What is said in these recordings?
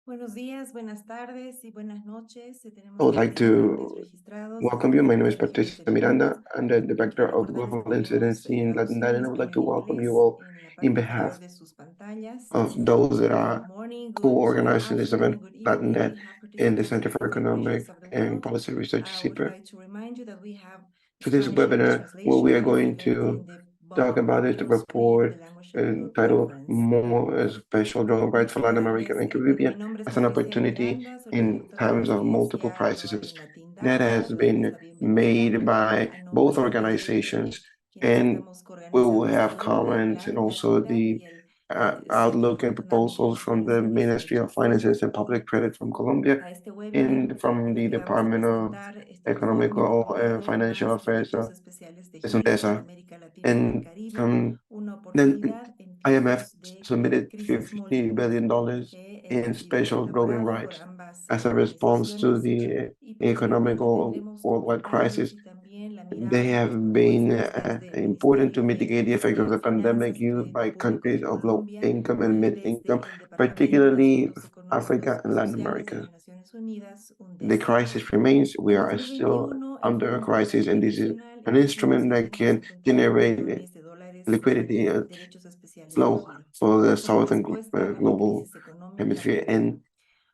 Buenos días, buenas tardes y buenas noches. I Tenemos would like participantes to registrados welcome you. My name is de regiones Patricia del mundo. Miranda. I'm the Director Quiero of recordarles Global que tenemos Incidency in LATINDADD, and I would like traducciones to en welcome you inglés all en la in parte inferior behalf de sus pantallas. of those that Good are morning, good co-organizing this event, afternoon, good evening. We LATINDADD, have and the participants Center in for different regions Economic of the and world. Policy Research, I would CEPR. like to remind you that we have For this Spanish language webinar, what we translation are going available to in the talk bottom about of is the your screen, the report language of your entitled preference. More Special General Rights for Latin America and Bueno, mi Caribbean nombre es as an Patricia opportunity Miranda, soy la in directora de times of multiple residencia global crises en that LATINDADD. has Quiero darles been la bienvenida made by a both nombre de organizations, quienes and estamos we will coorganizando este have foro, comments and also LATINDAD the y el outlook Centro and Económico proposals y from the Financiero de Ministry of Derechos. Finances and Public Credit from Colombia A este webinar and from en el the que vamos a Department of presentar este informe Economical and concluido Financial más Affairs proyectos especiales de de giro en Sundesa. América Latina y el And Caribe, from una then oportunidad en IMF tiempos de submitted crisis $50 múltiples, billion que in ha sido special voting elaborado por rights ambas as a response to organizaciones the y posteriormente economical tendremos worldwide comentarios crisis. y también la They mirada have o been expertas del important to Ministerio de mitigate the effects of the pandemic Finanzas y used by Crédito Público countries de of low Colombia income and y mid income, desde el Departamento de particularly Asuntos Africa Económicos y and Latin Sociales de America. las Naciones Unidas, The UNDESA. crisis remains. We En are still 2021, el under a Fondo Monetario crisis, and this is Internacional an estimó instrument that can 651 generate millones de dólares liquidity en and derechos especiales de flow giro for the como southern respuesta a la global crisis económica hemisphere, global. and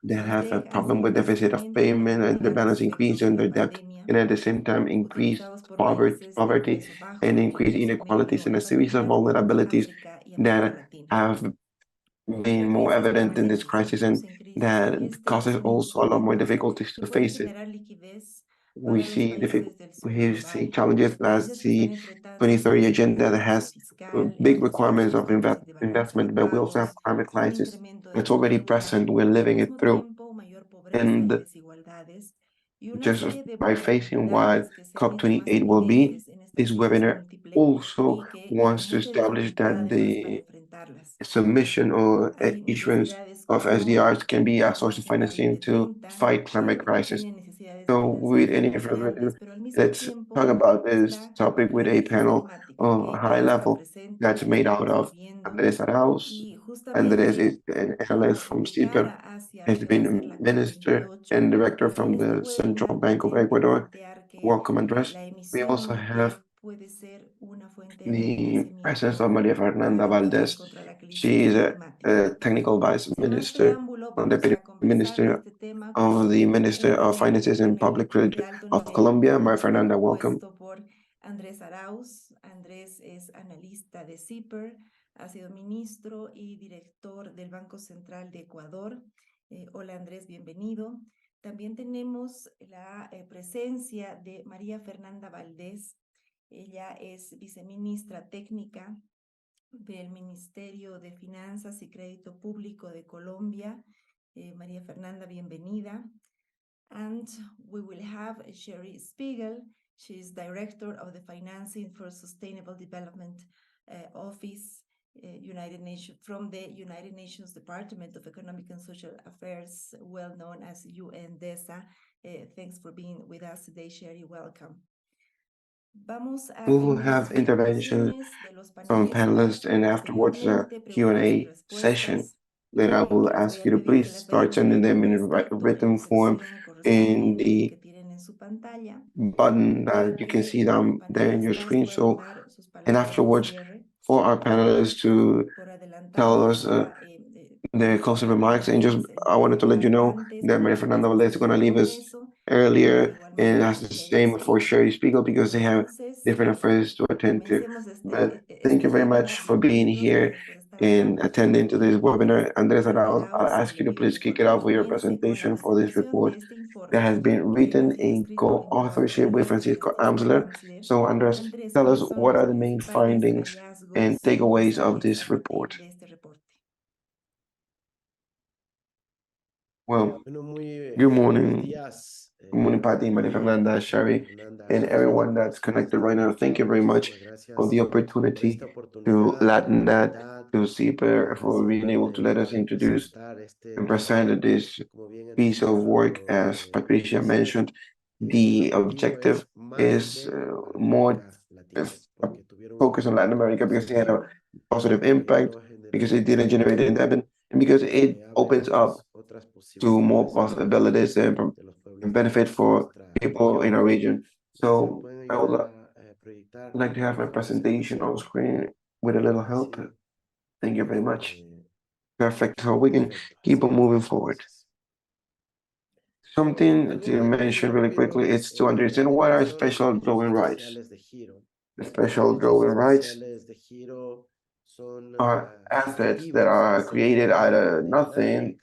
they El have a FLEG hace problem with deficit of reconocimiento payment and the a los balance increase efectos de in la their debt, pandemia and at the same time increased utilizados por poverty, países de poverty ingreso and bajo, increased ingreso inequalities medio and y a series of familiar, vulnerabilities África y América that Latina. have been La more crisis evident in this permanece, crisis, seguimos and en crisis that y este causes es un also a lot more instrumento difficulties que to puede face it. generar liquidez We para los see países del sur we see global, challenges as países que están the enfrentando 2030 crisis de agenda that justicia has fiscal, big requirements situaciones of de déficit de balanza de investment, but we also have pagos, climate un crisis incremento de that's la already deuda present. We're y al living it mismo through. tiempo mayor pobreza y And desigualdades y una just serie de by facing what vulnerabilidades que se han hecho más COP28 will be, evidentes en esta this crisis webinar múltiple also y que hay wants to muchas establish that dificultades para the enfrentarlas. submission or Hay issuance necesidades of como SDRs can be a source of Agenda financing to 2030, fight climate que crisis. tiene necesidades de So with financiación any muy further ado, grandes, pero al mismo let's talk tiempo about this está topic with la a crisis panel climática of que high ya está level presente, that's la made out estamos of viviendo Andrés Arauz. y Andrés justamente is an analyst como from de CEPR, cara hacia lo has que va a ser been la minister COP28, and director en from este the Central webinar Bank of pretende Ecuador. plantear que Welcome, Andrés. la We also emisión have puede ser una fuente de the presence financiamiento of Maria Fernanda para luchar Valdez. contra la She crisis is climática. a technical vice Sin más minister, preámbulo, or vamos deputy a conversar de minister este tema of con the un Minister of Finances and panel Public Credit de alto of nivel Colombia. Maria Fernanda, welcome. compuesto por Andrés Arauz. Andrés es analista de CEPR, ha sido ministro y director del Banco Central de Ecuador. Hola Andrés, bienvenido. También tenemos la presencia de María Fernanda Valdés. Ella es viceministra técnica del Ministerio de Finanzas y Crédito Público de Colombia. María Fernanda, bienvenida. And we will have Sherry Spiegel. She is Director of the Financing for Sustainable Development Office, United Nations, from the United Nations Department of Economic and Social Affairs, well known as UNDESA. Thanks for being with us today, Sherry. Welcome. Vamos a We will tener have interventions presentaciones de los from panelistas, panelists and afterwards a posteriormente preguntas y Q&A session. respuestas. Then I will Les voy ask a you to pedir que please las vayan start sending them tomando in escrito en written la form sección in correspondiente the que tienen en su pantalla button that para you can que see los down there in your panelistas screen. puedan So, dar sus and palabras de afterwards, cierre. for our panelists to Por tell adelantado, us ya their closing remarks. And just panelists I wanted to let you know antes, that Maria Fernanda Valdez is panelistas going to del leave us Congreso, de earlier, igual and manera that's the Sherry same for Spiegel. Sherry Spiegel because they have Entonces, different affairs to attend to. comencemos But thank you este very much webinar. for being Bienvenidos, here gracias por estar acá. and attending to this webinar. Andres Señor Arauz, I'll Arauz, ask you to le please kick it recuerdo que off with your comience con la presentation for this presentación de report este that informe has been que ha written sido in escrito en co-authorship with colaboración con el Francisco Instituto Amsler. Amsler. So, Andres, Andrés, tell us ¿cuáles son what los are the main principales findings and hallazgos que takeaways of salen this a partir report. de este reporte? Well, Bueno, good buenos morning. días, Good morning, Patty, Maria Pati, Fernanda, Sherry, Fernanda, and Andrés. everyone that's connected right now. Thank you very much Muchísimas for the gracias por opportunity esta to oportunidad, Latin that, oportunidad to CEPR, for being able to de let us poder introduce presentar este and present informe. this Como bien piece of work. anticipado, As Patricia Patricia, mentioned, el the objetivo objective es más is dinero para more América Latina, porque tuvieron un focus on Latin impacto America because it had a positivo, positive porque impact, no because generó it didn't generate indebtedness, and because it abre opens up to more possibilities and benefit for people in our region. So I would like to have my presentation on screen with a little help. Thank you very much. Perfect. So we can keep on moving forward. Something to mention really quickly is to understand what are special drawing rights. The special drawing rights are assets that are created out of nothing,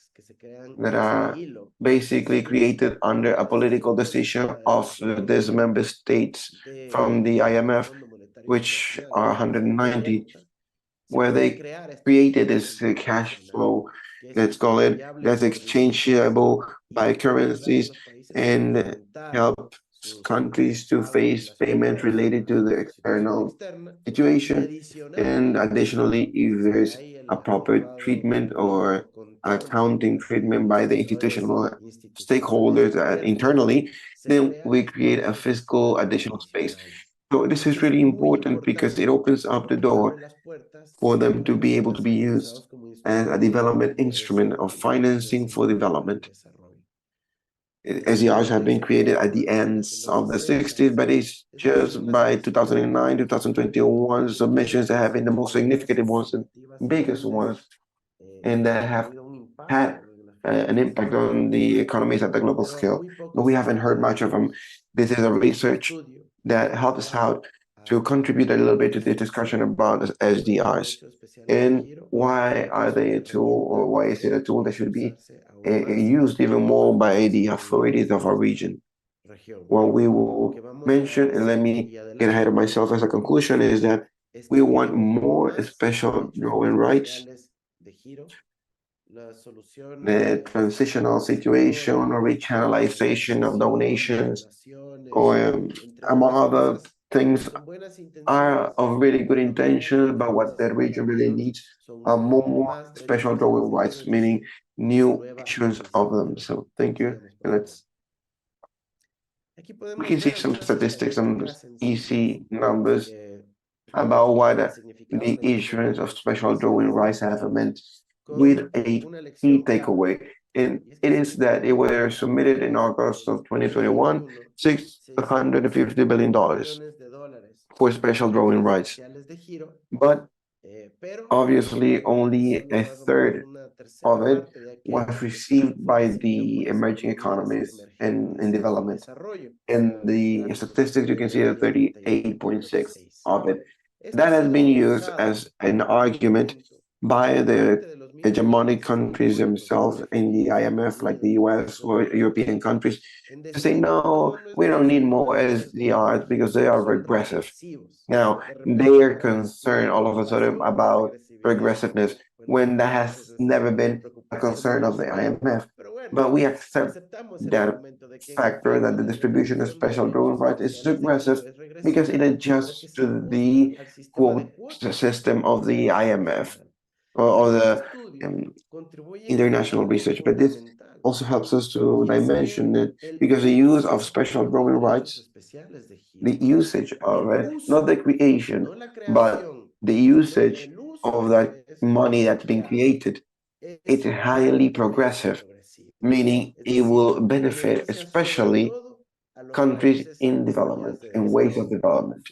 that are basically created under a political decision of these member states from the IMF, which are 190, where they created this cash flow, let's call it, that's exchangeable by currencies and help countries to face payments related to the external situation. And additionally, if there's a proper treatment or accounting treatment by the institutional stakeholders internally, then we create a fiscal additional space. So this is really important because it opens up the door for them to be able to be used as a development instrument of financing for development. SDRs have been created at the ends of the 60s, but it's just by 2009, 2021 submissions that have been the most significant ones and biggest ones, and that have had an impact on the economies at the global scale. But we haven't heard much of them. This is a research that helps us out to contribute a little bit to the discussion about SDRs and why are they a tool, or why is it a tool that should be used even more by the authorities of our region. What we will mention, and let me get ahead of myself as a conclusion, is that we want more special drawing rights, the transitional situation or rechannelization of donations, or among other things, are of really good intentions, but what the region really needs are more special drawing rights, meaning new issues of them. So thank you. And we can see some statistics, some easy numbers about what the issuance of special drawing rights have meant, with a key takeaway. And it is that it were submitted in August of 2021, $650 billion for special drawing rights. But obviously, only a third of it was received by the emerging economies and in development. And the statistics, you can see that 38.6 of it. That has been used as an argument by the hegemonic countries themselves in the IMF, like the US or European countries, to say, no, we don't need more SDRs because they are regressive. Now, they are concerned all of a sudden about regressiveness when that has never been a concern of the IMF. But we accept that factor, that the distribution of special drawing rights is regressive because it adjusts to the quote system of the IMF or the international research. But this also helps us to dimension it, because the use of special drawing rights, the usage of it, not the creation, but the usage of that money that's been created, it's highly progressive, meaning it will benefit especially countries in development, in ways of development.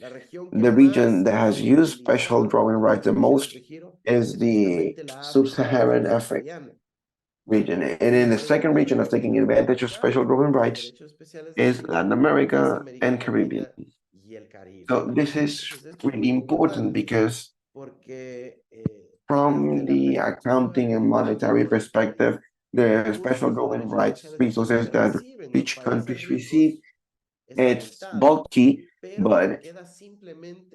The region that has used special drawing rights the most is the sub-Saharan Africa region. And in the second region of taking advantage of special drawing rights is Latin America and Caribbean. So this is really important because from the accounting and monetary perspective, the special drawing rights resources that each countries receive, it's bulky, but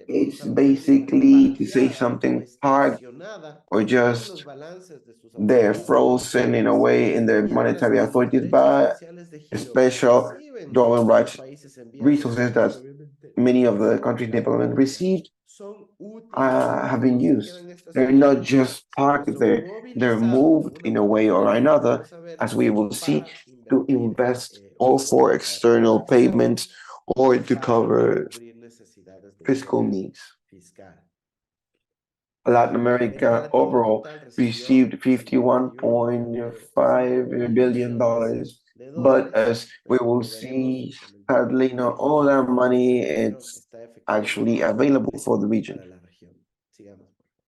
it's basically, to say something hard, or just they're frozen in a way in the monetary authorities, but special drawing rights resources that many of the countries in development received have been used. They're not just parked there, they're moved in a way or another, as we will see, to invest or for external payments or to cover fiscal needs. Latin America overall received $51.5 billion. But as we will see, sadly, not all that money is actually available for the region. para la región. Sigamos, por favor.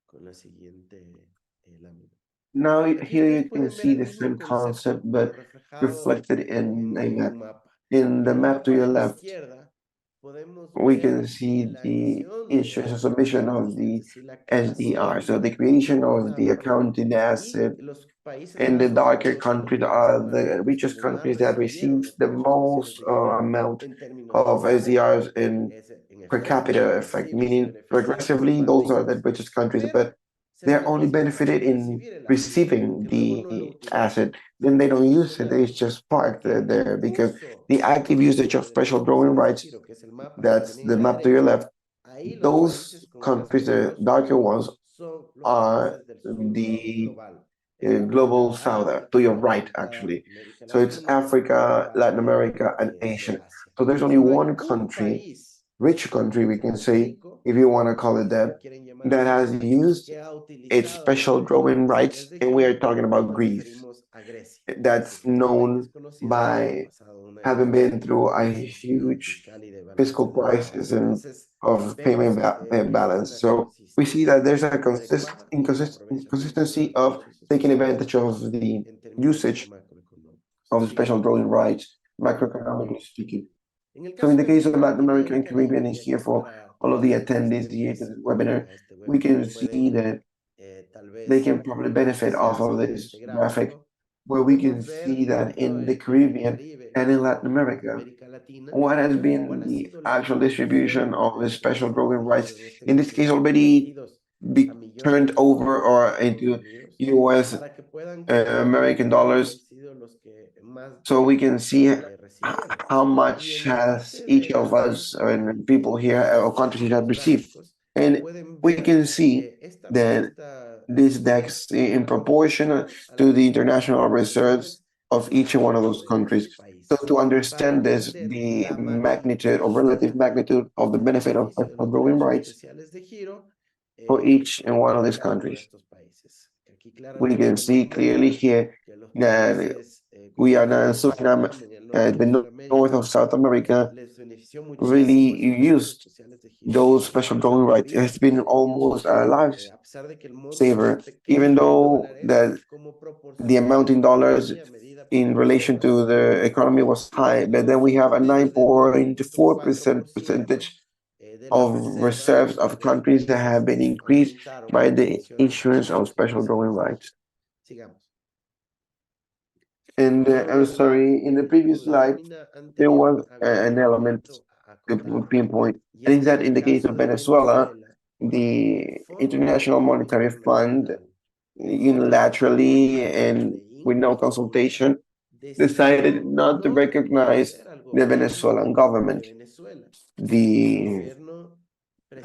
Con la siguiente lámina. Now Aquí here ustedes you can pueden ver see el the mismo same concepto, concept, but pero reflejado reflected en in un mapa. the En el map to mapa your de la left. izquierda podemos We ver can see la the emisión de issuance or submission of SDRs, es the decir, la SDR, creación so the creation de of the una accounting asset. y los países And the más darker ricos countries se are the fueron richest quienes más countries that recibieron receive los the fondos especiales most de giro amount en términos of generales. SDRs in En per efecto, capita quienes effect, sí se meaning beneficiaron progressively those are the principalmente, richest countries, pero but se they're only benefician benefited al in recibir el activo, receiving que luego no lo the utilizan. asset. Then they don't use it, Sigamos. it's just parked Porque there el because uso the active usage of de los special drawing especiales de rights, giro, que es el mapa que that's tienen the a la map to your derecha, left, ahí los those países con más countries, the fondos darker ones, son los are países del sur the global. Estamos global hablando de south, to your África, right, toda actually. América So it's Latina Africa, y Latin parte America, and de Asia. Asia. So there's only Solo hay one un country, país rich country, we can say, rico, if you want to call it si lo that, quieren llamar that así, has used que ha its utilizado special drawing rights, especiales de and we are giro, talking y about nos Greece. referimos a Grecia. That's Tristemente known es conocido porque ha by pasado una de having las been through a crisis huge fiscal y de fiscal balance más crisis graves. and Entonces, of payment vemos que hay balance. una So we see that there's a adecuada aprovechamiento inconsistency de los of derechos taking especiales advantage of the en términos usage macroeconómicos. of the special Sigamos. drawing rights, macroeconomically speaking. En el So in caso the de case of América Latin Latina y America el and Caribbean, Caribe, and y here aquí for para all of the todos los attendees here to asistentes this webinar, a este we can webinar see pueden that tal they vez can probably benefit off beneficiarse of de this este graphic, gráfico. where we can Podemos see ver that tanto in the en el Caribbean Caribe and in Latin como en America, América Latina what has cuál been ha the sido la actual distribution evolución of de the los special especiales drawing de giro, rights, en este in this caso case los already comprometidos be a millones turned de over dólares or en Estados into Unidos US para que puedan comprender American cuáles han dollars, sido los que más so we can see recibieron. how Y much en la has parte each de of us arriba and people here or countries have received. gráficos And pueden we ver can see que that this DEX in proportion a to las the international reserves reserves of de each cada one of uno those de countries. estos So países to para understand this, entender the la magnitude or magnitud relative magnitude of the del benefit of beneficio de los drawing derechos rights especiales de giro for each and one of en these cada uno de countries. estos países. Aquí We claramente can see podemos ver clearly here que los that países we como are por now in ejemplo Suriname, Surinam en el norte de the north Sudamérica of South America, les benefició really muchísimo estos derechos used especiales de giro. those special Su drawing rights. mayoría It's been almost a a pesar de que el monto es lifesaver, even pequeño en though dólares, that como the proporción amount de la in dollars economía medida por in la relation reserva, to the economy was high, but then we have a menos del 9.4% 9.4% percentage de las of reservas reserves of de los countries that have países been increased aumentaron by por la the emisión de issuance of estos special drawing especiales de rights. giro. Sigamos. And I'm Sobre sorry, in the previous con la slide, lámina there anterior was había un an element elemento a to acotar, pinpoint, y and es is que that en in el the case caso of de Venezuela, Venezuela, the el Fondo International Monetario Monetary Fund Internacional de forma unilaterally and unilateral e with no inconsulta consultation decided decidió not to no recognize reconocer al the gobierno Venezuelan de government, Venezuela, el the gobierno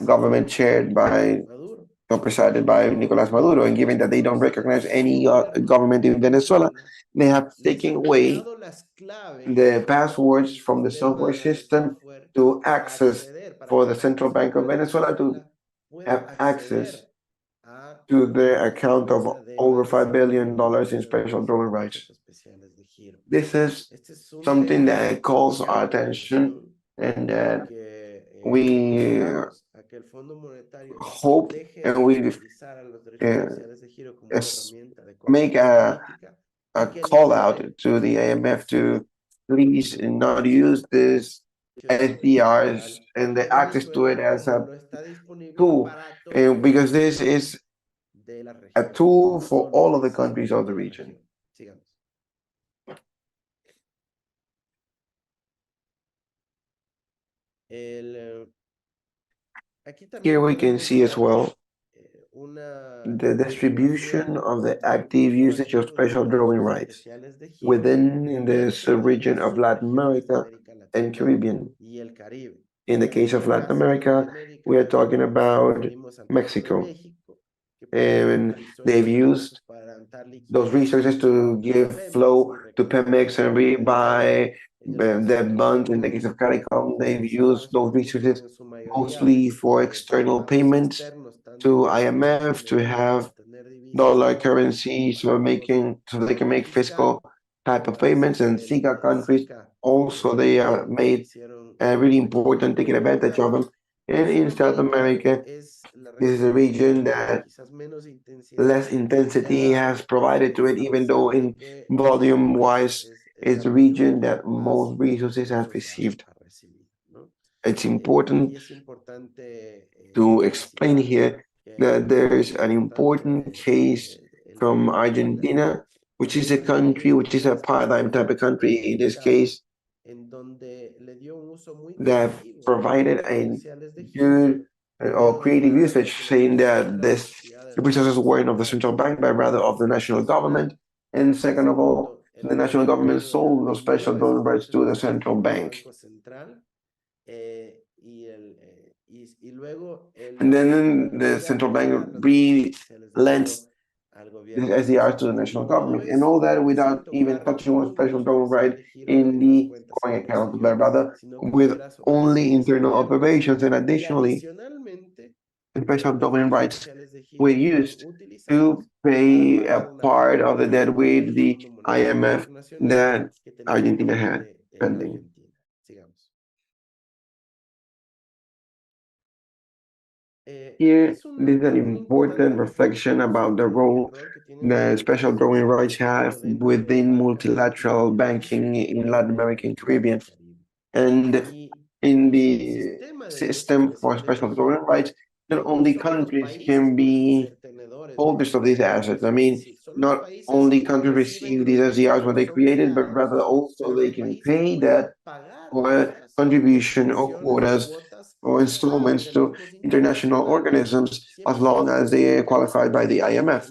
government presidido por chaired by Maduro. or presided by Esto Nicolas Maduro. And given that they don't entonces recognize al any gobierno government de in Venezuela, Venezuela they have les taken han away quitado las the claves passwords del from the software sistema de system software to para access acceder, para for que the la Central Bank of Central de Venezuela to Venezuela pueda have access acceder a to their la account of cuenta de over más $5 de un billion millón de in dólares special drawing en rights. derechos especiales de giro. This is Este es un something tema that calls que our llama la attention atención and y that que we apostamos a que el Fondo Monetario hope deje and de we utilizar a los derechos especiales de giro como una es- herramienta de make corrección política a y que call out libere to the IMF to please not use this SDRs electoral and de the access to it Venezuela as como a lo está disponible tool, para and todos los because this países is de la a región, tool para for todos los all of the países countries of the de la region. región. Sigamos. Aquí Here también we can podemos see as ver well una the distribution distribución of the del active monto usage of activo de special drawing derechos rights especiales de giro within this dentro de region las of Latin subregiones de America América and Latina Caribbean. y el Caribe. In the case En of el Latin caso de America, América we are talking Latina nos about referimos al caso de Mexico, México, que and utilizó they've estos used recursos para adelantar those liquidez resources to a give Pemex flow y to recuperar Pemex and deuda rebuy debt bonds. In the case of CARICOM, they've used those resources mostly for external payments to IMF to have dollar currency, so they can make fiscal type of payments. And SIGA countries also, they are made really important, taking advantage of them. And in South America, this is a region that less intensity has provided to it, even though in volume wise, it's a region that most resources has received. It's important to explain here that there is an important case from Argentina, which is a country, which is a paradigm type of country in this case, that provided a good or creative usage, saying that the resources weren't of the central bank, but rather of the national government. And second of all, the national government sold those special drawing rights to the central bank. And then the central bank relents the SDRs to the national government, and all that without even touching one special drawing right in the coin account, but rather with only internal operations. And additionally, special drawing rights were used to pay a part of the debt with the IMF that Argentina had pending. Here, this is an important reflection about the role that special drawing rights have within multilateral banking in Latin America and Caribbean. And in the system for special drawing rights, not only countries can be holders of these assets. I mean, not only countries receive these SDRs when they created, but rather also they can pay that or contribution or quotas or installments to international organisms as long as they are qualified by the IMF.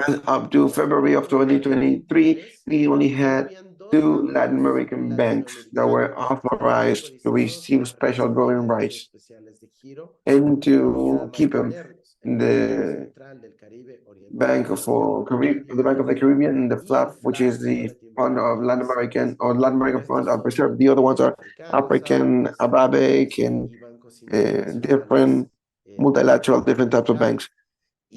And up to February of 2023, we only had 2 Latin American banks that were authorized to receive special drawing rights and to keep them. The Bank of the Caribbean and the FLAP, which is the Fund of Latin American Fund are preserved. The other ones are African, Arabic, and different multilateral, different types of banks.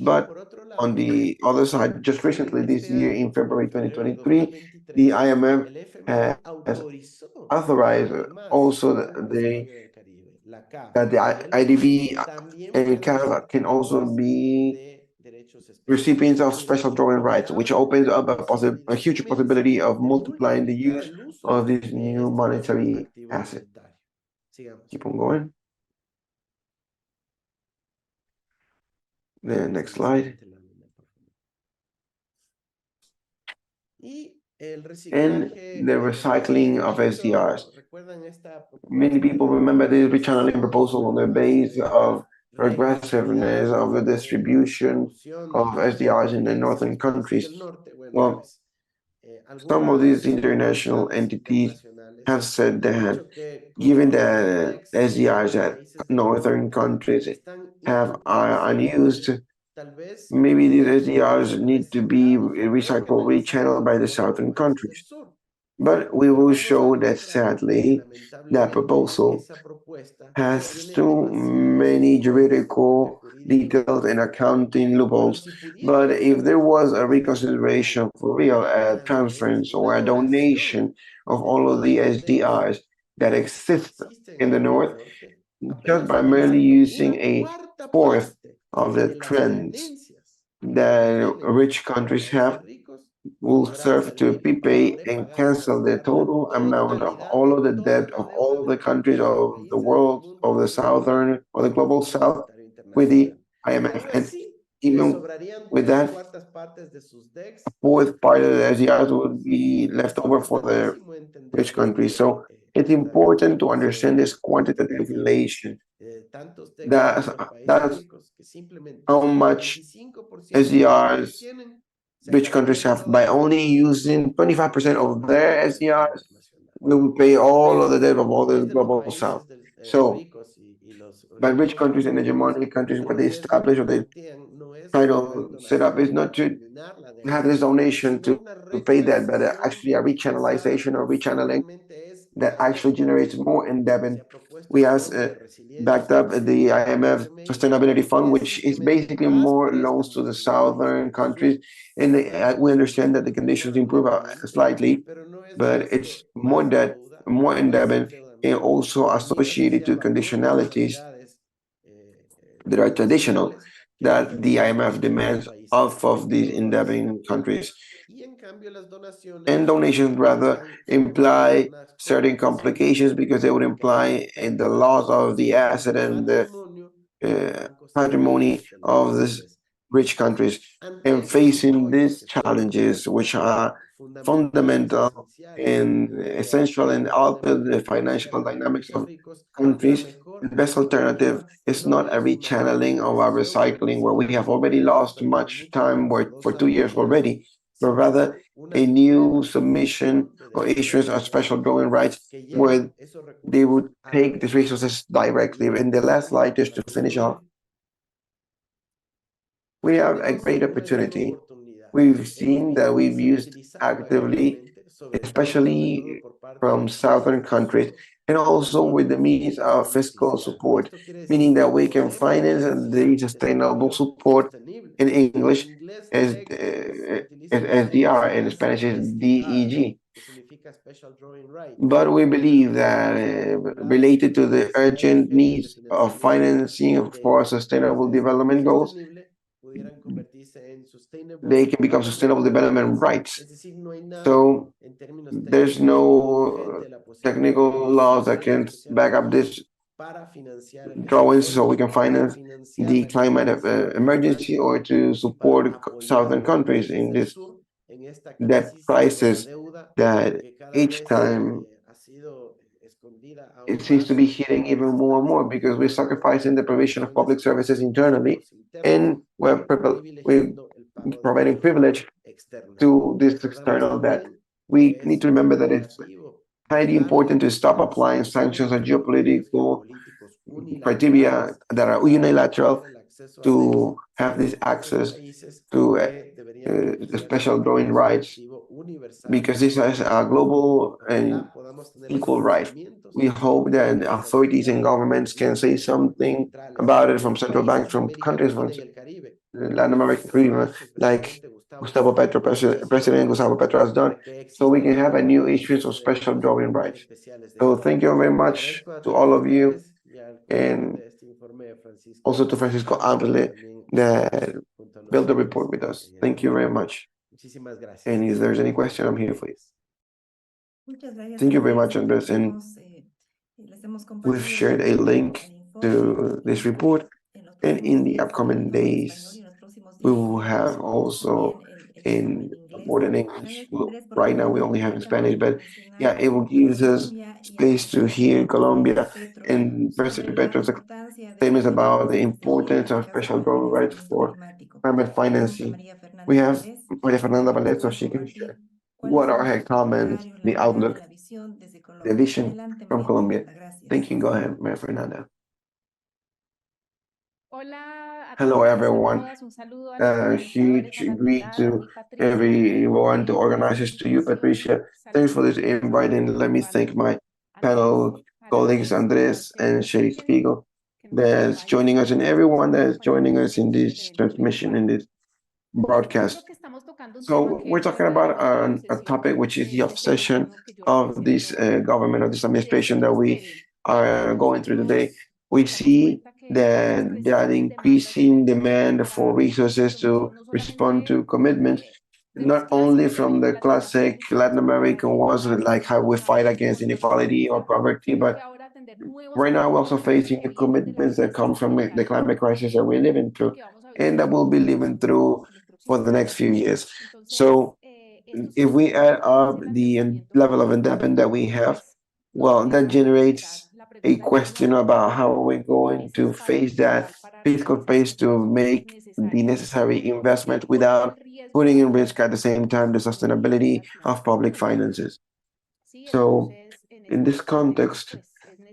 But on the other side, just recently this year in February 2023, the IMF has authorized also that the IDB and CAF can also be recipients of special drawing rights, which opens up a huge possibility of multiplying the use of this new monetary asset. Keep on going. The next slide. And the recycling of SDRs. Many people remember this rechanneling proposal on the base of regressiveness of the distribution of SDRs in the northern countries. Well, some of these international entities have said that given that SDRs that northern countries are unused, maybe these SDRs need to be recycled, rechanneled by the southern countries. But we will show that sadly, that proposal has too many juridical details and accounting loopholes. But if there was a reconsideration for real, a transference or a donation of all of the SDRs that exist in the north, just by merely using a fourth of the trends that rich countries have, will serve to prepay and cancel the total amount of all of the debt of all of the countries of the world, of the southern or the global south, with the IMF. And even with that, a fourth part of the SDRs would be left over for the rich countries. So it's important to understand this quantitative relation. That's how much SDRs rich countries have. By only using 25% of their SDRs, we will pay all of the debt of all the global south. So, by rich countries and hegemonic countries, what they establish or they title set up is not to have this donation to pay that, but actually a rechannelization or rechanneling that actually generates more indebtedness. We have backed up the IMF Sustainability Fund, which is basically more loans to the southern countries. And we understand that the conditions improve slightly, but it's more debt, more indebted, and also associated to conditionalities that are traditional that the IMF demands off of these indebted countries. And donations rather imply certain complications because they would imply the loss of the asset and the patrimony of these rich countries. And facing these challenges, which are fundamental and essential and alter the financial dynamics of countries, the best alternative is not a rechanneling or a recycling where we have already lost much time for 2 years already, but rather a new submission or issuance of special drawing rights where they would take these resources directly. In the last slide, just to finish off, we have a great opportunity. We've seen that we've used actively, especially from southern countries, and also with the means of fiscal support, meaning that we can finance the sustainable support in English as SDR, in Spanish is DEG. But we believe that related to the urgent needs of financing for sustainable development goals, they can become sustainable development rights. So there's no technical laws that can back up this drawings so we can finance the climate emergency or to support southern countries in this debt crisis that each time it seems to be hitting even more and more because we're sacrificing the provision of public services internally and we're providing privilege to this external debt. We need to remember that it's highly important to stop applying sanctions or geopolitical criteria that are unilateral to have this access to the special drawing rights because this is a global and equal right. We hope that authorities and governments can say something about it from central banks, from countries from Latin America, Caribbean, like President Gustavo Petro has done, so we can have a new issuance of special drawing rights. So thank you very much to all of you, and also to Francisco Amsler that built the report with us. Thank you very much. And if there's any question, I'm here for you. Thank you very much, Andrés. And we've shared a link to this report, and in the upcoming days, we will have also in more than English. Right now, we only have in Spanish, but yeah, it will give us space to hear Colombia and President Petro's statements about the importance of special drawing rights for climate financing. We have Maria Fernanda Valdez, so she can share what are her comments, the outlook, the vision from Colombia. Thank you. Go ahead, Maria Fernanda. Hello, everyone. Huge greet to everyone, to organizers, to you, Patricia. Thanks for this invite, and let me thank my panel colleagues, Andres and Sherry Spiegel, that's joining us, and everyone that is joining us in this transmission, in this broadcast. So we're talking about a topic which is the obsession of this government, of this administration that we are going through today. We see that there are increasing demand for resources to respond to commitments, not only from the classic Latin American ones, like how we fight against inequality or poverty, but right now we're also facing the commitments that come from the climate crisis that we're living through and that we'll be living through for the next few years. So if we add up the level of indebtedness that we have, well, that generates a question about how are we going to face that fiscal space to make the necessary investment without putting in risk at the same time the sustainability of public finances. So in this context,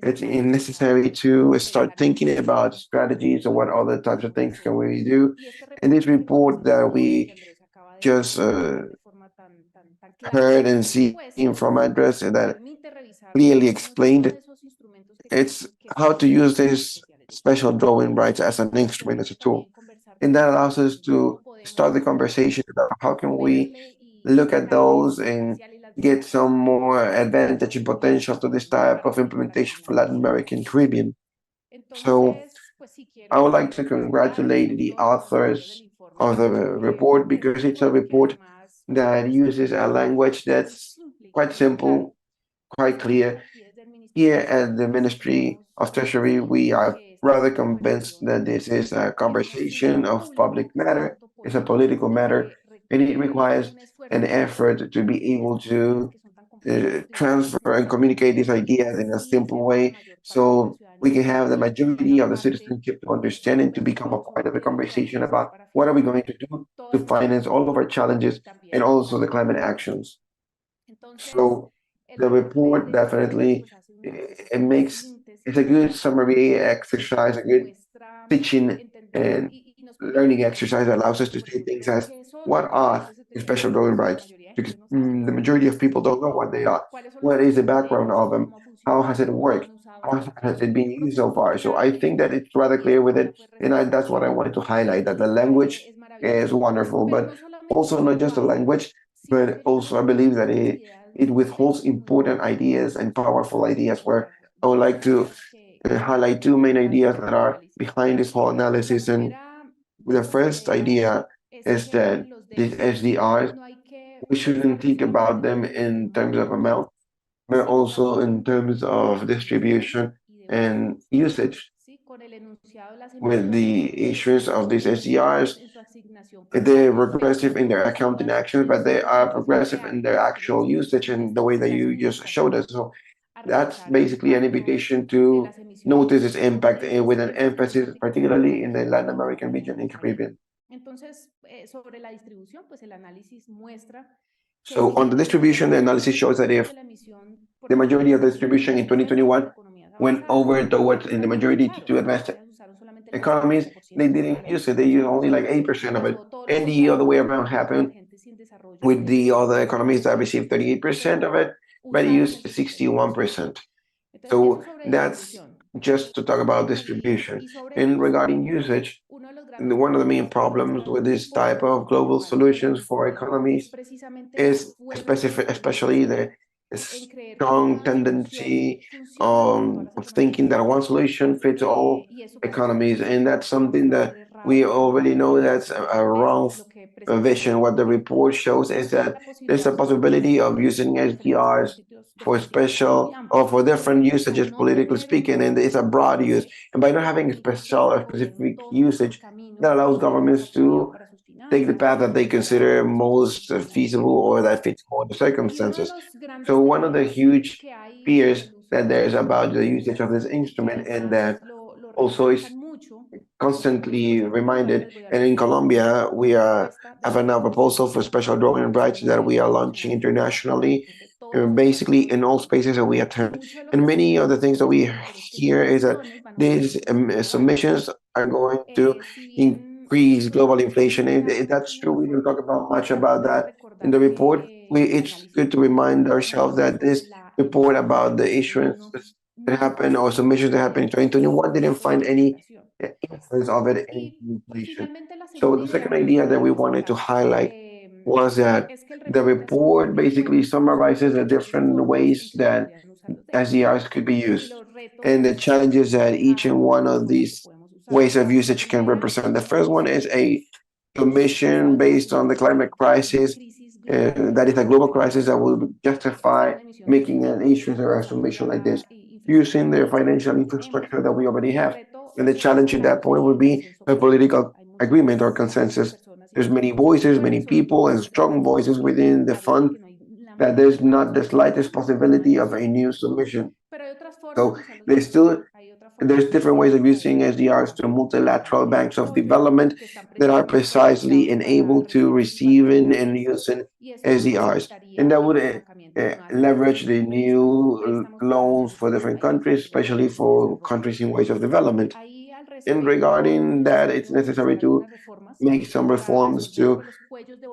it's necessary to start thinking about strategies and what other types of things can we do. In this report that we just heard and seen from Andrés that clearly explained, it's how to use this special drawing rights as an instrument, as a tool. And that allows us to start the conversation about how can we look at those and get some more advantage and potential to this type of implementation for Latin America and Caribbean. So I would like to congratulate the authors of the report because it's a report that uses a language that's quite simple, quite clear. Here at the Ministry of Treasury, we are rather convinced that this is a conversation of public matter, it's a political matter, and it requires an effort to be able to transfer and communicate these ideas in a simple way so we can have the majority of the citizenship to understand and to become a part of the conversation about what are we going to do to finance all of our challenges and also the climate actions. So the report definitely it's a good summary exercise, a good teaching and learning exercise that allows us to see things as what are special drawing rights, because the majority of people don't know what they are. What is the background of them? How has it worked? How has it been used so far? So I think that it's rather clear with it, and that's what I wanted to highlight, that the language is wonderful, but also not just the language, but also I believe that it withholds important ideas and powerful ideas where I would like to highlight two main ideas that are behind this whole analysis. And the first idea is that these SDRs, we shouldn't think about them in terms of amount, but also in terms of distribution and usage. With the issues of these SDRs, they're regressive in their accounting actions, but they are progressive in their actual usage and the way that you just showed us. So that's basically an invitation to notice its impact with an emphasis, particularly in the Latin American region and Caribbean. So on the distribution, the analysis shows that if the majority of the distribution in 2021 went over towards in the majority to advanced economies, they didn't use it. They used only like 8% of it. And the other way around happened with the other economies that received 38% of it, but used 61%. So that's just to talk about distribution. And regarding usage, one of the main problems with this type of global solutions for economies is especially the strong tendency of thinking that one solution fits all economies. And that's something that we already know that's a wrong vision. What the report shows is that there's a possibility of using SDRs for special or for different usages, politically speaking, and it's a broad use. And by not having a special or specific usage, that allows governments to take the path that they consider most feasible or that fits more the circumstances. So one of the huge fears that there is about the usage of this instrument, and that also is constantly reminded. And in Colombia, we have a proposal for special drawing rights that we are launching internationally, basically in all spaces that we attend. And many of the things that we hear is that these submissions are going to increase global inflation. And that's true. We don't talk about much about that in the report. It's good to remind ourselves that this report about the issuances that happened or submissions that happened in 2021 didn't find any influence of it in inflation. So the second idea that we wanted to highlight was that the report basically summarizes the different ways that SDRs could be used and the challenges that each and one of these ways of usage can represent. The first one is a submission based on the climate crisis. That is a global crisis that will justify making an issuance or a submission like this using the financial infrastructure that we already have. And the challenge at that point would be a political agreement or consensus. There's many voices, many people, and strong voices within the fund that there's not the slightest possibility of a new submission. So there's different ways of using SDRs to multilateral banks of development that are precisely enabled to receiving and using SDRs. And that would leverage the new loans for different countries, especially for countries in ways of development. And regarding that, it's necessary to make some reforms to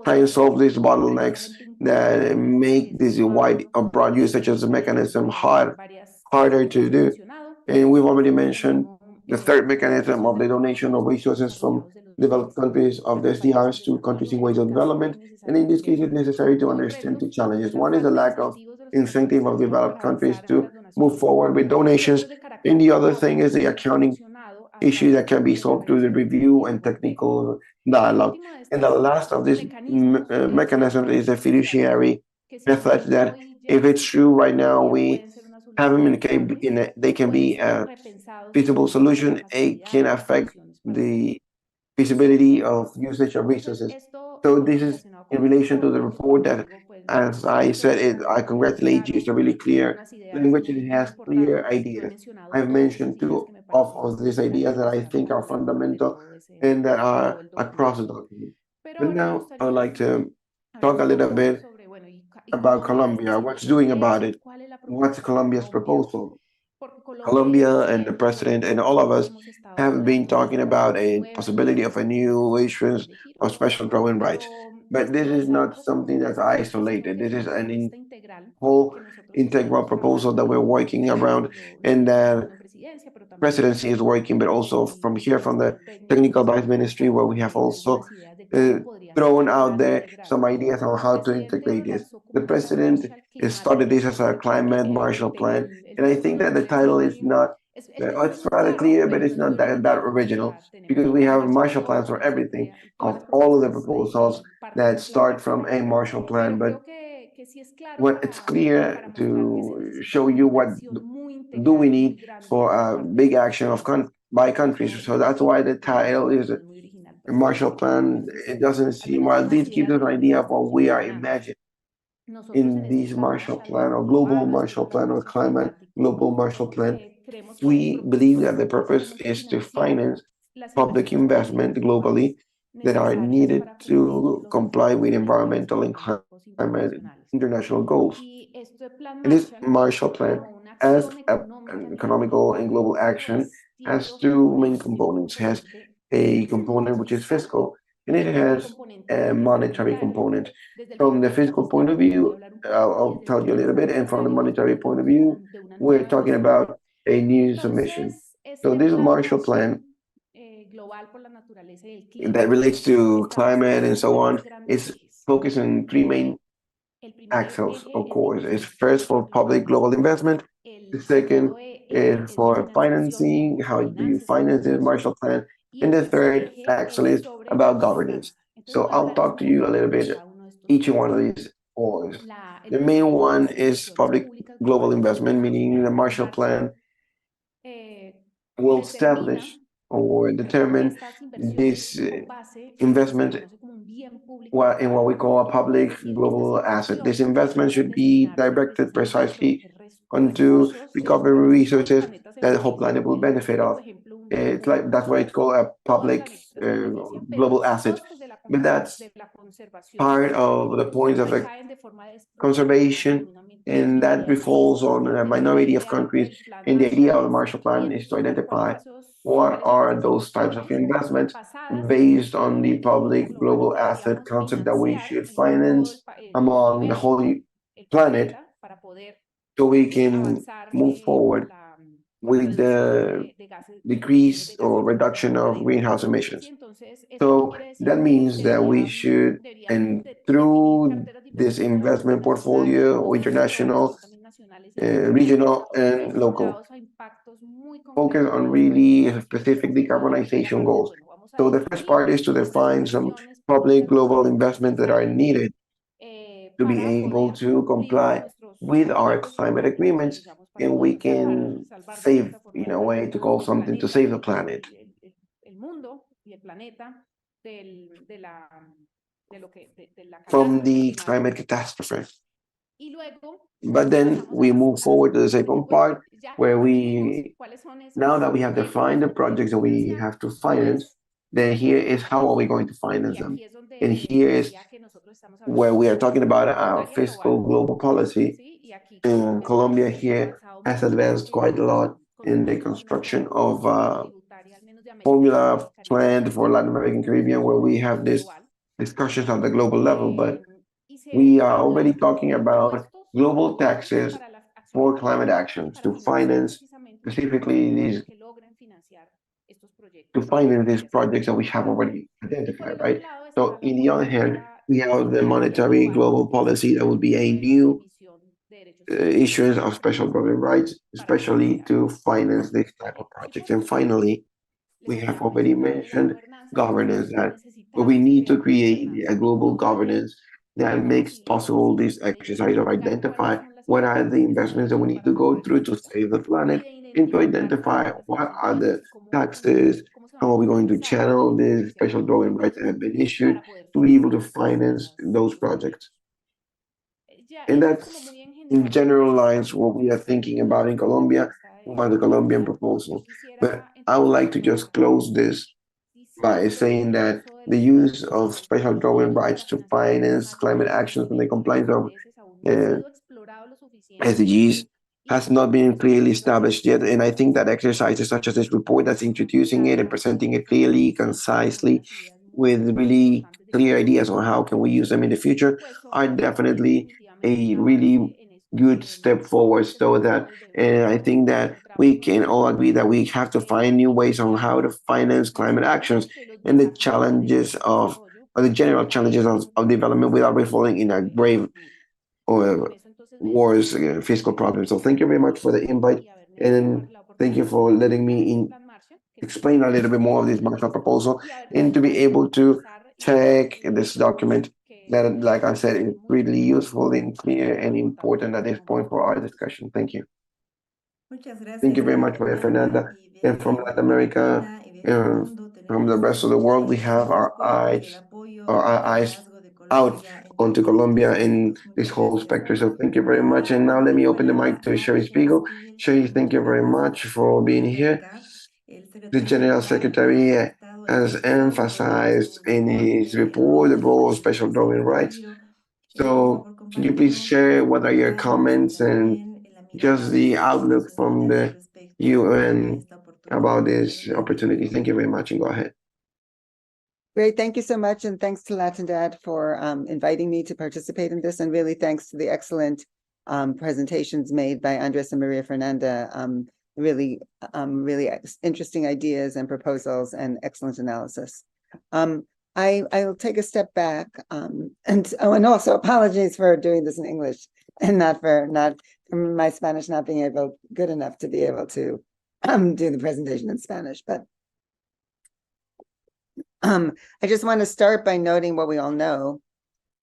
try and solve these bottlenecks that make this wide or broad usage of the mechanism harder to do. And we've already mentioned the third mechanism of the donation of resources from developed countries of the SDRs to countries in ways of development. And in this case, it's necessary to understand two challenges. One is the lack of incentive of developed countries to move forward with donations. And the other thing is the accounting issue that can be solved through the review and technical dialogue. And the last of these mechanisms is the fiduciary method that, if it's true right now, we have them they can be a feasible solution. It can affect the feasibility of usage of resources. So this is in relation to the report that, as I said, I congratulate you. It's a really clear language and it has clear ideas. I've mentioned two of these ideas that I think are fundamental and that are across the document. But now I would like to talk a little bit about Colombia. What's doing about it? What's Colombia's proposal? Colombia and the president and all of us have been talking about a possibility of a new issuance of special drawing rights. But this is not something that's isolated. This is an whole integral proposal that we're working around and that presidency is working, but also from here, from the technical advice ministry, where we have also thrown out there some ideas on how to integrate this. The president started this as a climate Marshall Plan, and I think that the title is not, it's rather clear, but it's not that original, because we have Marshall Plans for everything, of all of the proposals that start from a Marshall Plan. But what it's clear to show you what do we need for a big action of by countries. So that's why the title is a Marshall Plan. It doesn't seem, well, this gives us an idea of what we are imagining in this Marshall Plan or global Marshall Plan or climate global Marshall Plan. We believe that the purpose is to finance public investment globally that are needed to comply with environmental and climate international goals. And this Marshall Plan, as an economical and global action, has two main components. It has a component which is fiscal, and it has a monetary component. From the fiscal point of view, I'll tell you a little bit, and from the monetary point of view, we're talking about a new submission. So this Marshall Plan that relates to climate and so on is focused on three main axles, of course. It's first for public global investment. The second is for financing. How do you finance this Marshall Plan? And the third axle is about governance. So I'll talk to you a little bit each one of these oars. The main one is public global investment, meaning the Marshall Plan will establish or determine this investment in what we call a public global asset. This investment should be directed precisely onto recovery resources that the whole planet will benefit of. It's like, that's why it's called a public global asset. But that's part of the point of the conservation, and that revolves on a minority of countries. And the idea of the Marshall Plan is to identify what are those types of investments based on the public global asset concept that we should finance among the whole planet, so we can move forward with the decrease or reduction of greenhouse emissions. So that means that we should, and through this investment portfolio, international, regional, and local, focus on really specific decarbonization goals. So the first part is to define some public global investments that are needed to be able to comply with our climate agreements, and we can save, in a way, to call something to save the planet from the climate catastrophe. But then we move forward to the second part, where now that we have defined the projects that we have to finance, then here is how are we going to finance them. And here is where we are talking about our fiscal global policy. And Colombia here has advanced quite a lot in the construction of formula plan for Latin American Caribbean, where we have this discussions at the global level, but we are already talking about global taxes for climate actions to finance specifically these projects that we have already identified, right? So in the other hand, we have the monetary global policy that would be a new issuance of special government rights, especially to finance this type of projects. And finally, we have already mentioned governance, that but we need to create a global governance that makes possible this exercise of identify what are the investments that we need to go through to save the planet, and to identify what are the taxes, how are we going to channel the special drawing rights that have been issued to be able to finance those projects. And that's in general lines what we are thinking about in Colombia, about the Colombian proposal. But I would like to just close this by saying that the use of special drawing rights to finance climate actions and the compliance of SDGs has not been clearly established yet. And I think that exercises such as this report that's introducing it and presenting it clearly, concisely, with really clear ideas on how can we use them in the future are definitely a really good step forward. So that, and I think that we can all agree that we have to find new ways on how to finance climate actions and the challenges of, or the general challenges of development without falling in a grave or wars, fiscal problems. So thank you very much for the invite, and thank you for letting me explain a little bit more of this Marshall proposal, and to be able to take this document that, like I said, is really useful and clear and important at this point for our discussion. Thank you. Thank you very much, Maria Fernanda. And from Latin America, from the rest of the world, we have our eyes out onto Colombia in this whole spectrum. So thank you very much. And now let me open the mic to Sherry Spiegel. Sherry, thank you very much for being here. The General Secretary has emphasized in his report the role of special drawing rights. So can you please share what are your comments and just the outlook from the UN about this opportunity? Thank you very much, and go ahead. Great, thank you so much, and thanks to LATINDADD for inviting me to participate in this, and really thanks to the excellent presentations made by Andres and Maria Fernanda. Really interesting ideas and proposals and excellent analysis. I'll take a step back, and also apologies for doing this in English and not for my Spanish not being good enough to be able to do the presentation in Spanish, but. I just want to start by noting what we all know,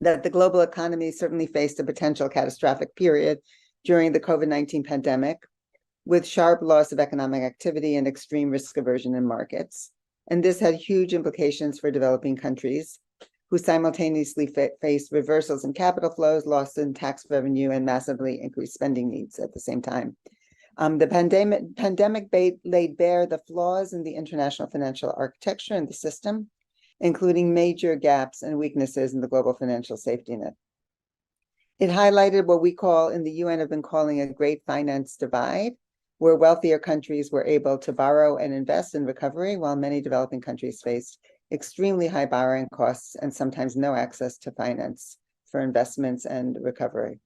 that the global economy certainly faced a potential catastrophic period during the COVID-19 pandemic, with sharp loss of economic activity and extreme risk aversion in markets. And this had huge implications for developing countries who simultaneously faced reversals in capital flows, loss in tax revenue, and massively increased spending needs at the same time. The pandemic laid bare the flaws in the international financial architecture and the system, including major gaps and weaknesses in the global financial safety net. It highlighted what we call, in the UN, have been calling a great finance divide, where wealthier countries were able to borrow and invest in recovery, while many developing countries faced extremely high borrowing costs and sometimes no access to finance for investments and recovery.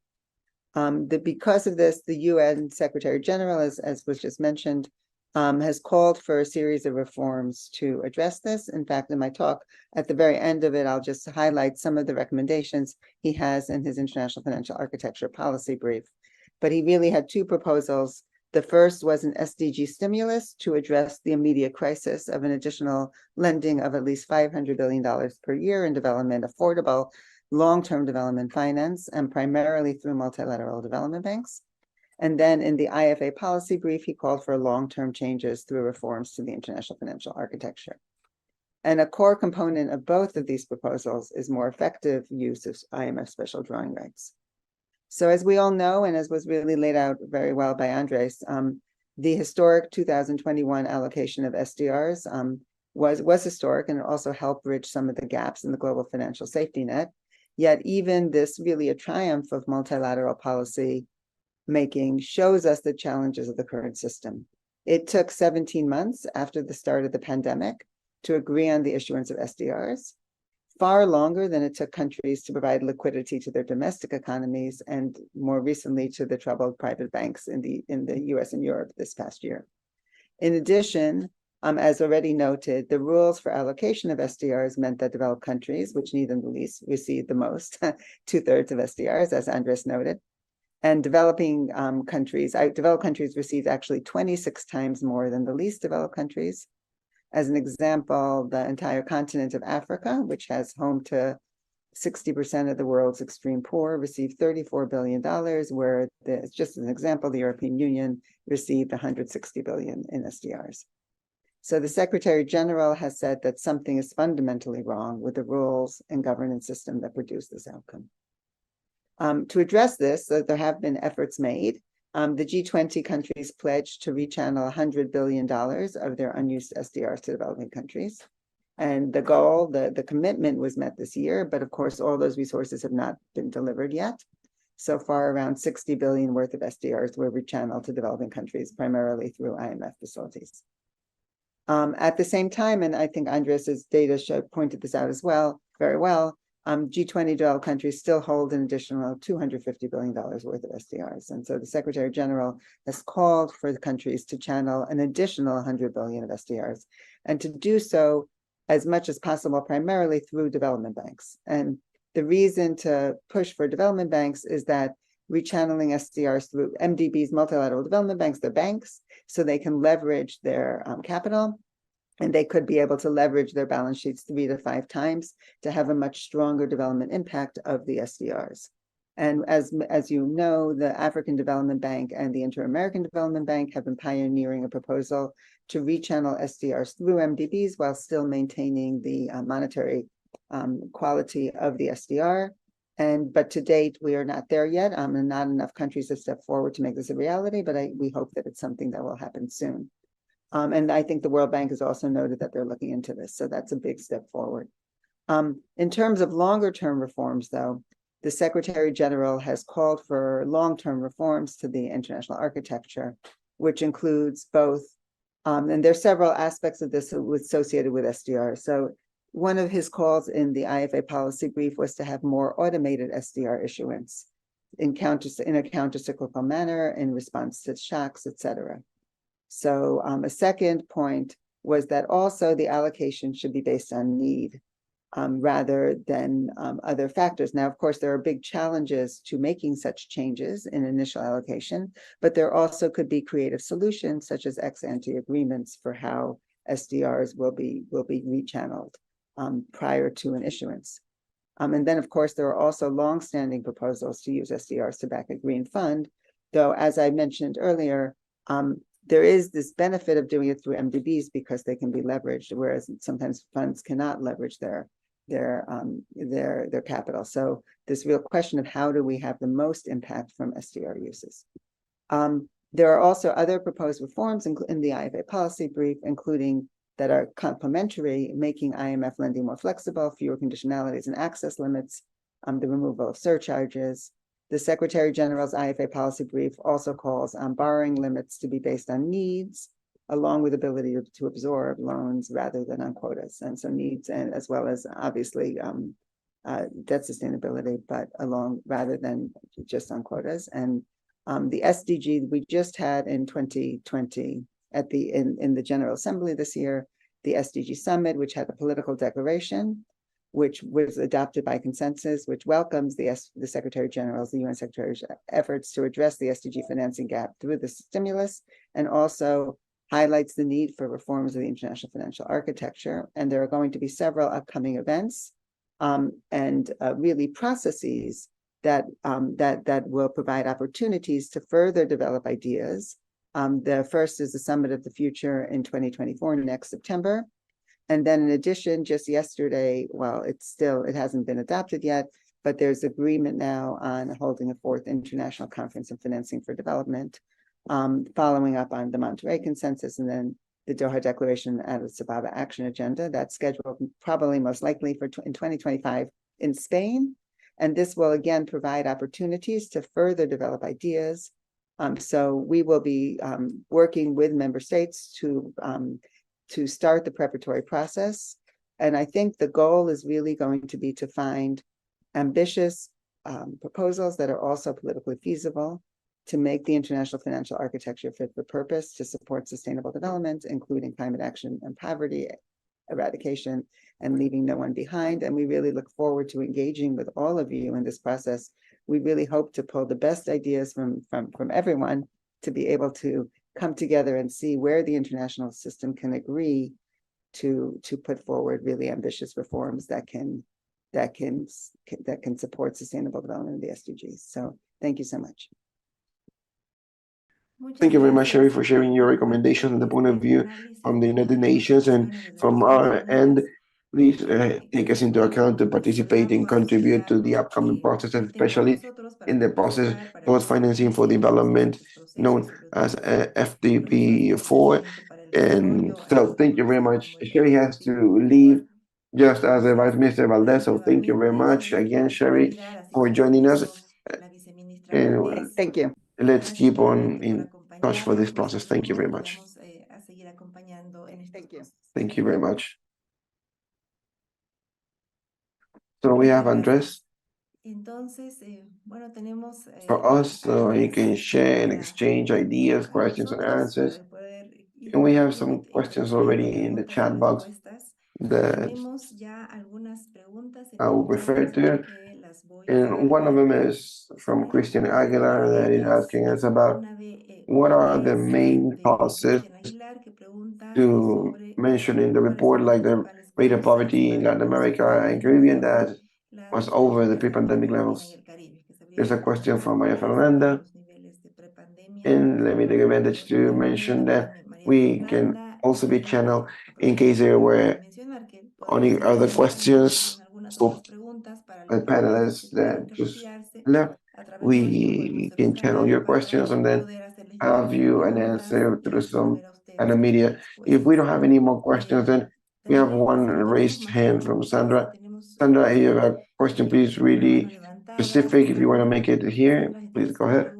Because of this, the UN Secretary General, as was just mentioned, has called for a series of reforms to address this. In fact, in my talk, at the very end of it, I'll just highlight some of the recommendations he has in his International Financial Architecture Policy Brief. But he really had two proposals. The first was an SDG stimulus to address the immediate crisis of an additional lending of at least $500 billion per year in development, affordable long-term development finance, and primarily through multilateral development banks. And then in the IFA policy brief, he called for long-term changes through reforms to the international financial architecture. And a core component of both of these proposals is more effective use of IMF special drawing rights. So as we all know, and as was really laid out very well by Andres, the historic 2021 allocation of SDRs was historic, and it also helped bridge some of the gaps in the global financial safety net. Yet even this really a triumph of multilateral policy making shows us the challenges of the current system. It took 17 months after the start of the pandemic to agree on the issuance of SDRs, far longer than it took countries to provide liquidity to their domestic economies, and more recently to the troubled private banks in the US and Europe this past year. In addition, as already noted, the rules for allocation of SDRs meant that developed countries, which need them the least, received the most, 2/3 of SDRs, as Andrés noted. And developed countries received actually 26 times more than the least developed countries. As an example, the entire continent of Africa, which has home to 60% of the world's extreme poor, received $34 billion, where just as an example, the European Union received $160 billion in SDRs. So the Secretary General has said that something is fundamentally wrong with the rules and governance system that produce this outcome. To address this, there have been efforts made. The G20 countries pledged to rechannel $100 billion of their unused SDRs to developing countries. And the goal, the commitment was met this year, but of course, all those resources have not been delivered yet. So far, around 60 billion worth of SDRs were rechanneled to developing countries, primarily through IMF facilities. At the same time, and I think Andres's data pointed this out as well, very well, G20 developed countries still hold an additional $250 billion worth of SDRs. And so the Secretary General has called for the countries to channel an additional 100 billion of SDRs, and to do so as much as possible, primarily through development banks. And the reason to push for development banks is that rechanneling SDRs through MDBs, multilateral development banks, they're banks, so they can leverage their capital, and they could be able to leverage their balance sheets 3 to 5 times to have a much stronger development impact of the SDRs. And as you know, the African Development Bank and the Inter-American Development Bank have been pioneering a proposal to rechannel SDRs through MDBs while still maintaining the monetary quality of the SDR. But to date, we are not there yet, and not enough countries have stepped forward to make this a reality, but we hope that it's something that will happen soon. And I think the World Bank has also noted that they're looking into this, so that's a big step forward. In terms of longer term reforms, though, the Secretary General has called for long-term reforms to the international architecture, which includes both, and there are several aspects of this associated with SDR. So one of his calls in the IFA policy brief was to have more automated SDR issuance in a counter-cyclical manner in response to shocks, et cetera. So a second point was that also the allocation should be based on need rather than other factors. Now, of course, there are big challenges to making such changes in initial allocation, but there also could be creative solutions such as ex-ante agreements for how SDRs will be rechanneled prior to an issuance. And then, of course, there are also longstanding proposals to use SDRs to back a green fund, though, as I mentioned earlier, there is this benefit of doing it through MDBs because they can be leveraged, whereas sometimes funds cannot leverage their capital. So this real question of how do we have the most impact from SDR uses. There are also other proposed reforms in the IFA policy brief, including that are complementary, making IMF lending more flexible, fewer conditionalities and access limits, the removal of surcharges. The Secretary General's IFA policy brief also calls on borrowing limits to be based on needs, along with ability to absorb loans rather than on quotas. And so needs, and as well as obviously debt sustainability, but rather than just on quotas. And the SDG we just had in 2020 in the General Assembly this year, the SDG Summit, which had a political declaration, which was adopted by consensus, which welcomes the Secretary General's, the UN Secretary's efforts to address the SDG financing gap through the stimulus, and also highlights the need for reforms of the international financial architecture. And there are going to be several upcoming events and really processes that will provide opportunities to further develop ideas. The first is the Summit of the Future in 2024, next September. And then in addition, just yesterday, well, it hasn't been adopted yet, but there's agreement now on holding a 4th International Conference on Financing for Development, following up on the Monterey Consensus, and then the Doha Declaration and Addis Ababa Action Agenda. That's scheduled probably most likely in 2025 in Spain. And this will again provide opportunities to further develop ideas. So we will be working with member states to start the preparatory process. And I think the goal is really going to be to find ambitious proposals that are also politically feasible to make the international financial architecture fit for purpose to support sustainable development, including climate action and poverty eradication and leaving no one behind. And we really look forward to engaging with all of you in this process. We really hope to pull the best ideas from everyone to be able to come together and see where the international system can agree to put forward really ambitious reforms that can support sustainable development of the SDGs. So thank you so much. Thank you very much, Sherry, for sharing your recommendations and the point of view from the United Nations. And from our end, please take us into account to participate and contribute to the upcoming process, especially in the process towards financing for development known as FDP4. And so thank you very much. Sherry has to leave just as the Vice Minister Valdez. So thank you very much again, Sherry, for joining us. And thank you. Let's keep on in touch for this process. Thank you very much. Thank you. Thank you very much. So we have Andrés for us, so he can share and exchange ideas, questions and answers. And we have some questions already in the chat box that I will refer to. And one of them is from Christian Aguilar that is asking us about what are the main causes to mention in the report, like the rate of poverty in Latin America and Caribbean that was over the pre-pandemic levels. There's a question from Maria Fernanda. And let me take advantage to mention that we can also be channeled in case there were any other questions for the panelists that just left. We can channel your questions and then have you an answer through some kind of media. If we don't have any more questions, then we have one raised hand from Sandra. Sandra, if you have a question, please, really specific. If you want to make it here, please go ahead.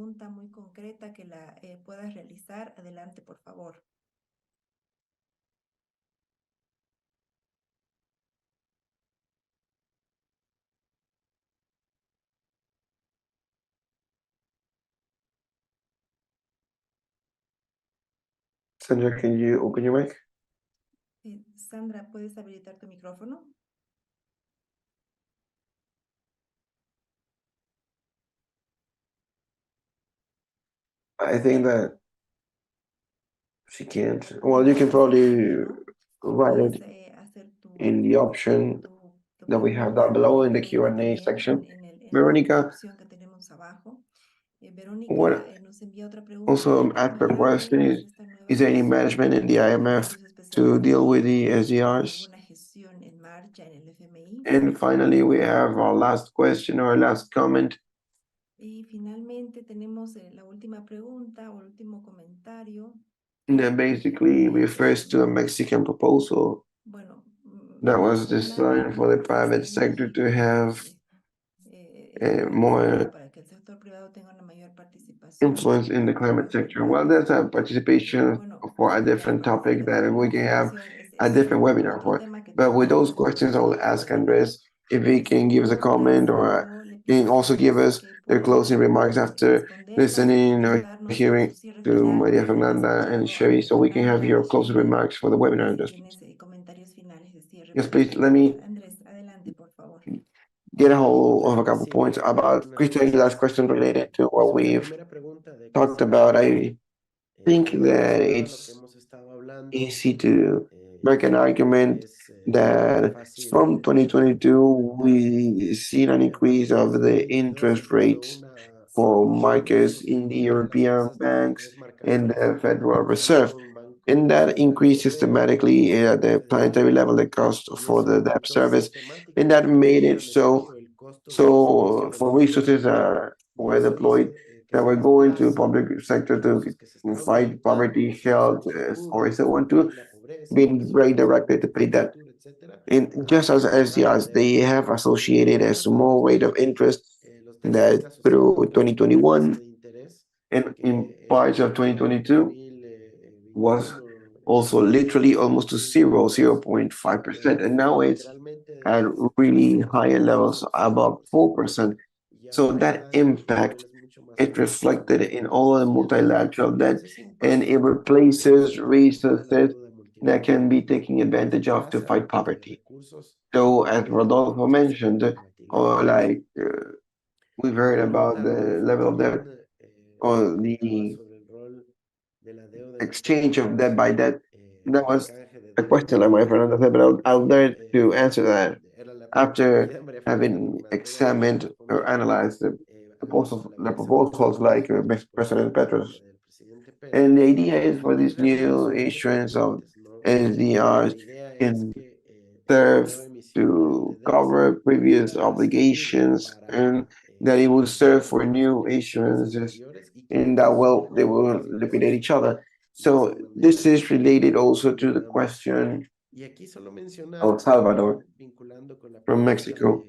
Sandra, can you open your mic? Sandra, ¿puedes habilitar tu micrófono? I think that she can't. Well, you can probably write it in the option that we have down below in the Q&A section. Veronica, what also asked the question is there any management in the IMF to deal with the SDRs? And finally, we have our last question or last comment. That basically refers to a Mexican proposal that was designed for the private sector to have more influence in the climate sector. Well, there's a participation for a different topic that we can have a different webinar for. But with those questions, I will ask Andrés if he can give us a comment or can also give us their closing remarks after listening or hearing to Maria Fernanda and Sherry, so we can have your closing remarks for the webinar, Andrés. Yes, please, let me get a hold of a couple points about Christian's last question related to what we've talked about. I think that it's easy to make an argument that from 2022, we've seen an increase of the interest rates for markets in the European banks and the Federal Reserve. And that increased systematically at the planetary level, the cost for the debt service. And that made it so for resources were deployed that were going to public sector to fight poverty, health, or if they want to being redirected to pay debt. And just as SDRs, they have associated a small rate of interest that through 2021 and in parts of 2022 was also literally almost to zero, 0.5%. And now it's at really higher levels, above 4%. So that impact, it reflected in all the multilateral debt, and it replaces resources that can be taken advantage of to fight poverty. So as Rodolfo mentioned, or like we've heard about the level of debt or the exchange of debt by debt, that was a question that my friend said, but I'll dare to answer that after having examined or analyzed the proposals like President Petro's. And the idea is for this new issuance of SDRs can serve to cover previous obligations, and that it will serve for new issuances, and that will they will liquidate each other. So this is related also to the question of Salvador from Mexico.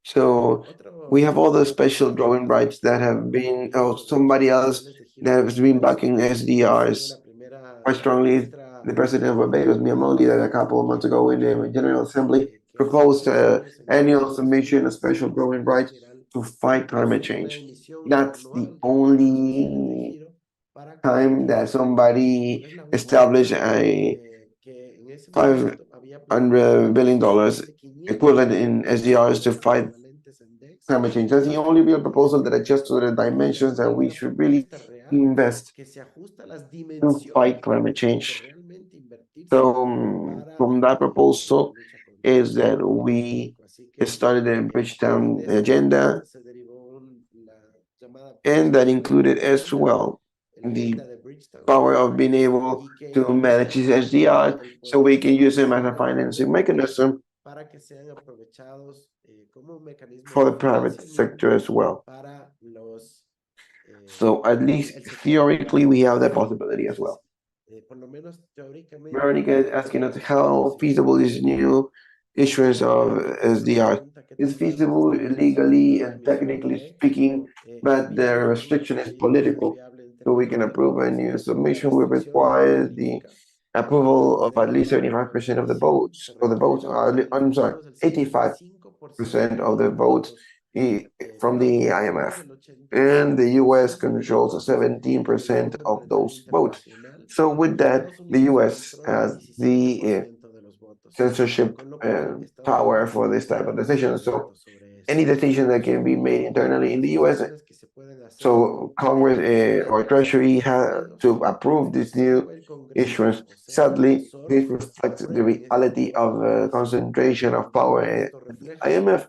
So we have all the special drawing rights that have been, oh, somebody else that has been backing SDRs quite strongly. The president of Barbados, Miamodi, that a couple of months ago in the General Assembly proposed annual submission of special drawing rights to fight climate change. That's the only time that somebody established a $500 billion equivalent in SDRs to fight climate change. That's the only real proposal that adjusts to the dimensions that we should really invest to fight climate change. So from that proposal is that we started the Bridgetown agenda, and that included as well the power of being able to manage these SDRs so we can use them as a financing mechanism for the private sector as well. So at least theoretically, we have that possibility as well. Veronica is asking us how feasible is new issuance of SDR. It's feasible legally and technically speaking, but the restriction is political. So we can approve a new submission, we require the approval of at least 75% of the votes, I'm sorry, 85% of the votes from the IMF. And the US controls 17% of those votes. So with that, the US has the censorship power for this type of decision. So any decision that can be made internally in the US, so Congress or Treasury has to approve this new issuance. Sadly, this reflects the reality of concentration of power at the IMF.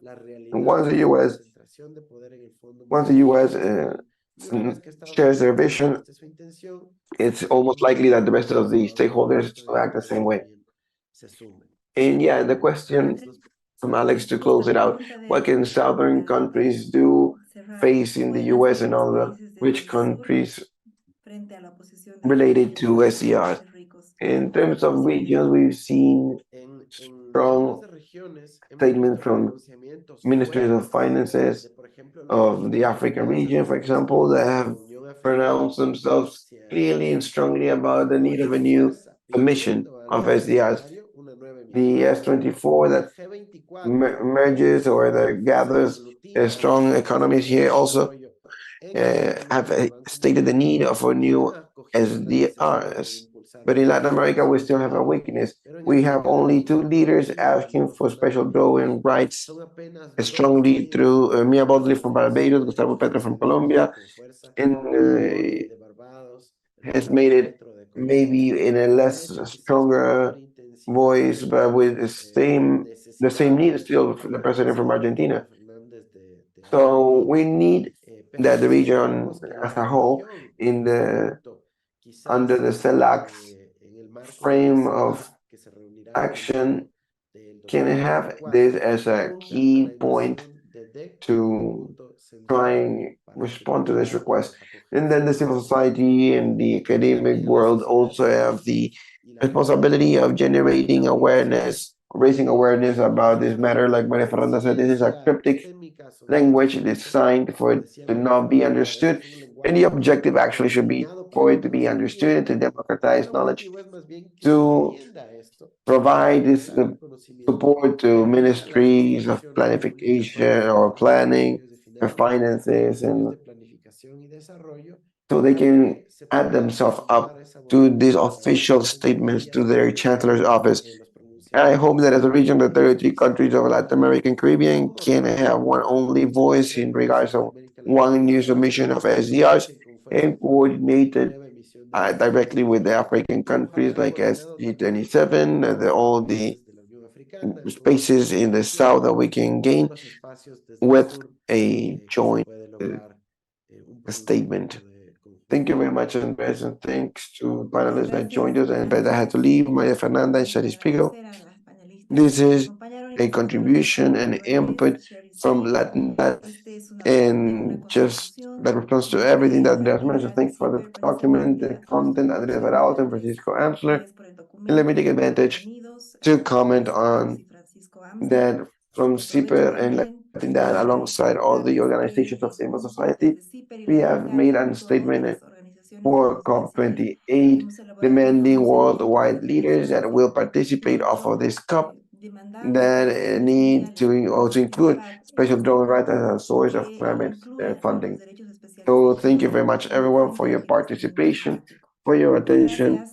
And once the US shares their vision, it's almost likely that the rest of the stakeholders will act the same way. And yeah, the question from Alex to close it out, what can southern countries do facing the US and all the rich countries related to SCR? In terms of regions, we've seen strong statements from ministries of finances of the African region, for example, that have pronounced themselves clearly and strongly about the need of a new commission of SDRs. The S24 that merges or that gathers strong economies here also have stated the need for new SDRs. But in Latin America, we still have a weakness. We have only 2 leaders asking for special drawing rights strongly through Mia Bodley from Barbados, Gustavo Petro from Colombia, and has made it maybe in a less stronger voice, but with the same need still for the president from Argentina. So we need that the region as a whole under the CELAC's frame of action can have this as a key point to try and respond to this request. And then the civil society and the academic world also have the responsibility of generating awareness, raising awareness about this matter. Like Maria Fernanda said, this is a cryptic language designed for it to not be understood. And the objective actually should be for it to be understood and to democratize knowledge, to provide this support to ministries of planification or planning or finances, and so they can add themselves up to these official statements to their chancellor's office. And I hope that as a region, the 33 countries of Latin America and Caribbean can have one only voice in regards of one new submission of SDRs and coordinated directly with the African countries like SG27, all the spaces in the south that we can gain with a joint statement. Thank you very much, Andrés, and thanks to panelists that joined us and that had to leave, Maria Fernanda and Shari Spiegel. This is a contribution and input from LATINDADD, and just that responds to everything that Andrés mentioned. Thanks for the document, the content, Andrés Arauz and Francisco Amsler. And let me take advantage to comment on that from CEPR and LATINDADD, alongside all the organizations of civil society, we have made a statement for COP28, demanding worldwide leaders that will participate off of this COP that need to also include special drawing rights as a source of climate funding. So thank you very much, everyone, for your participation, for your attention,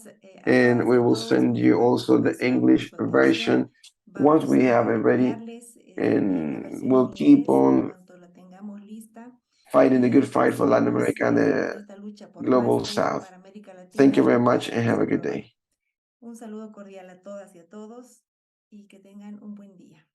and we will send you also the English version once we have it ready, and we'll keep on fighting the good fight for Latin America and the global south. Thank you very much and have a good day. Un saludo cordial a todas y a todos y que tengan un buen día.